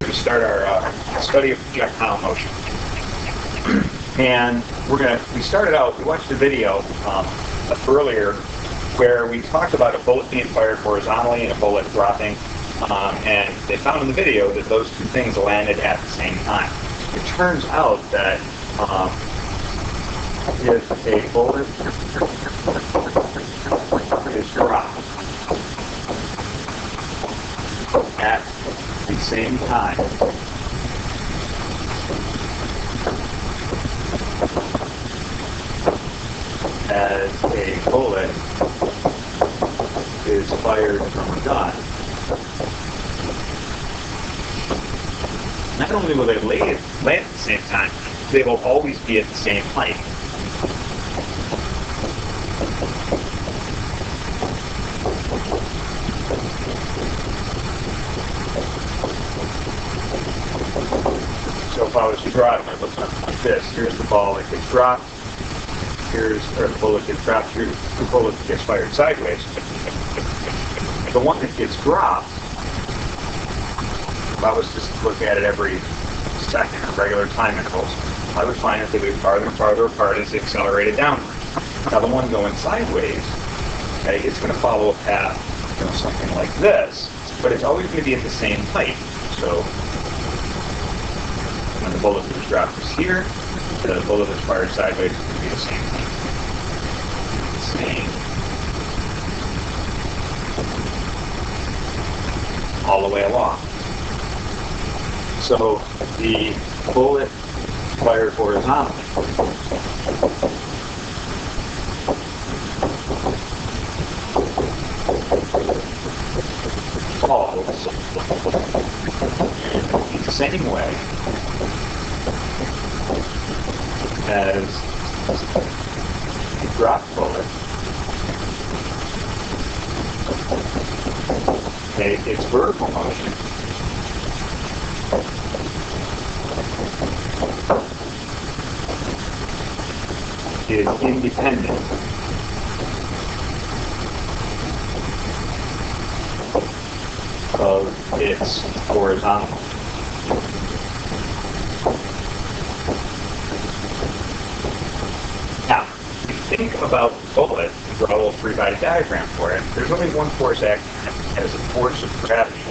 to start our study of projectile motion. And we started out, we watched a video earlier where we talked about a bullet being fired horizontally and a bullet dropping. And they found in the video that those two things landed at the same time. It turns out that if a bullet is dropped at the same time as a bullet is fired from a gun, not only will they land at the same time, they will always be at the same height. So if I was to draw it, it looks like this. Here's the ball that gets dropped. The bullet gets dropped. Here's the bullet that gets fired sideways. The one that gets dropped, if I was just to look at it every second at regular time intervals, I would find that they would be farther and farther apart as they accelerated downward. Now the one going sideways, okay, it's going to follow a path, something like this, but it's always going to be at the same height. So when the bullet that was dropped is here, the bullet that's fired sideways is going to be the same height. All the way along. So the bullet fired horizontally falls in the same way as the dropped bullet made its vertical motion is independent of its horizontal. Now, if you think about the bullet and draw a little three-body diagram for it, there's only one force acting as a force of gravity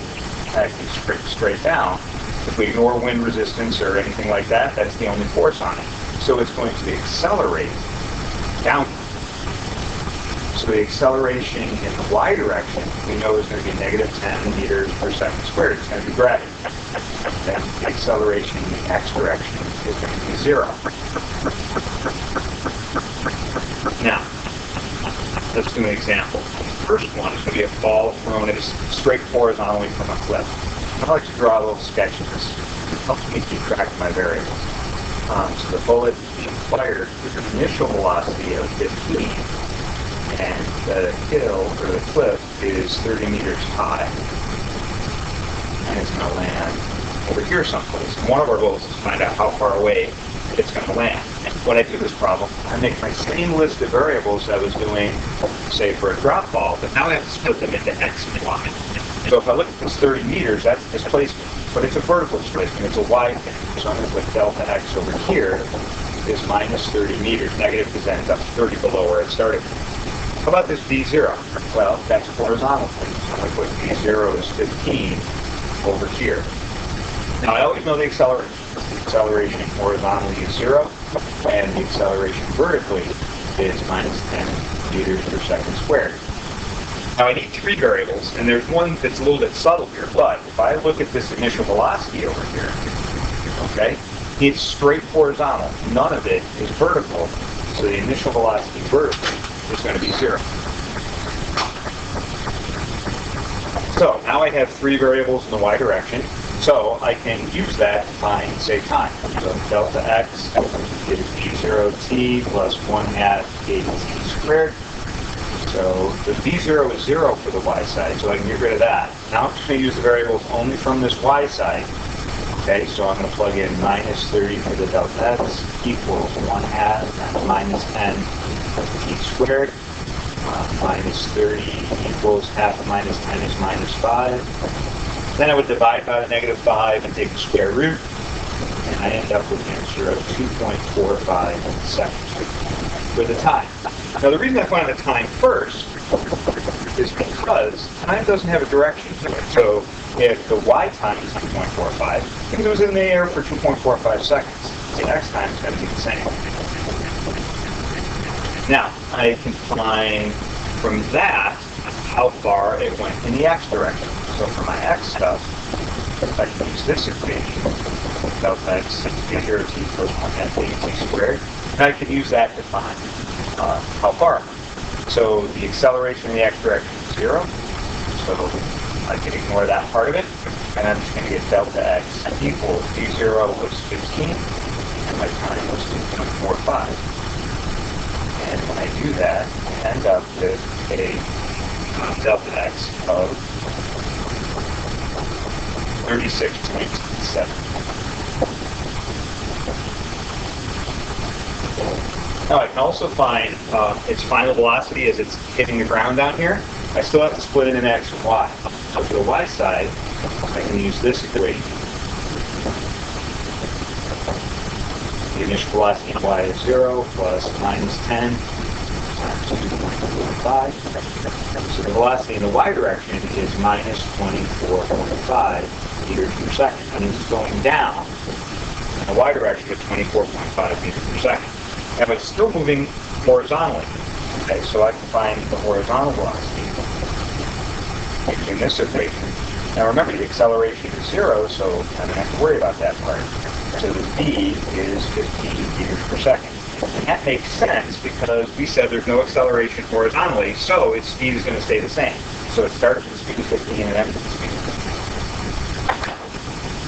acting straight down. If we ignore wind resistance or anything like that, that's the only force on it. So it's going to accelerate downward. So the acceleration in the y direction, we know is going to be negative 10 meters per second squared. It's going to be gravity. Then the acceleration in the x direction is going to be 0. Now, let's do an example. The first one is going to be a ball thrown at straight horizontally from a cliff. I like to draw a little sketch of this. It helps me keep track of my variables. So the bullet is being fired with an initial velocity of 15, and the hill, or the cliff, is 30 meters high. And it's going to land over here someplace. And one of our goals is to find out how far away it's going to land. And when I do this problem, I make my same list of variables I was doing, say, for a drop ball, but now I have to split them into x and y. So if I look at this 30 meters, that's displacement. But it's a vertical displacement, it's a y thing. So I'm going to put delta x over here is minus 30 meters. Negative because that ends up 30 below where it started. How about this v0? Well, that's a horizontal thing. So I'm going to put v0 is 15 over here. Now I always know the acceleration. The acceleration horizontally is 0, and the acceleration vertically is minus 10 meters per second squared. Now I need three variables, and there's one that's a little bit subtle here, but if I look at this initial velocity over here, okay, it's straight horizontal. None of it is vertical, so the initial velocity vertically is going to be 0. So now I have three variables in the y direction, so I can use that to find, say, time. So delta x is v0t plus 1 half kt squared. So the v0 is 0 for the y side, so I can get rid of that. Now I'm just going to use the variables only from this y side. Okay, so I'm going to plug in minus 30 for the delta x equals 1 half and minus 10 t squared. Minus 30 equals half of minus 10 is minus 5. Then I would divide by the -5 and take the square root, and I end up with an answer of 2.45 seconds for the time. Now the reason I wanted the time first is because time doesn't have a direction to it. So if the y time is 2.45, because it was in the air for 2.45 seconds, the x time is going to be the same. Now, I can find from that how far it went in the x direction. So for my x stuff, I can use this equation, delta x is 0 t equals 1 half a t squared, and I can use that to find how far. So the acceleration in the x direction is 0, so I can ignore that part of it, and I'm just going to get delta x equals d0 was 15, and my time was 2.45. And when I do that, I end up with a delta x of 36.7. Now I can also find its final velocity as it's hitting the ground down here. I still have to split it in x and y. So for the y side, I can use this equation. The initial velocity in y is 0 plus minus 10 times 2.45. So the velocity in the y direction is minus 24.5 meters per second. And it's going down in the y direction at 24.5 meters per second. Now it's still moving horizontally. Okay, so I can find the horizontal velocity using this equation. Now remember, the acceleration is 0, so I don't have to worry about that part. So the v is 15 meters per second. And that makes sense because we said there's no acceleration horizontally, so its speed is going to stay the same. So it starts with speed of 15 and ends with speed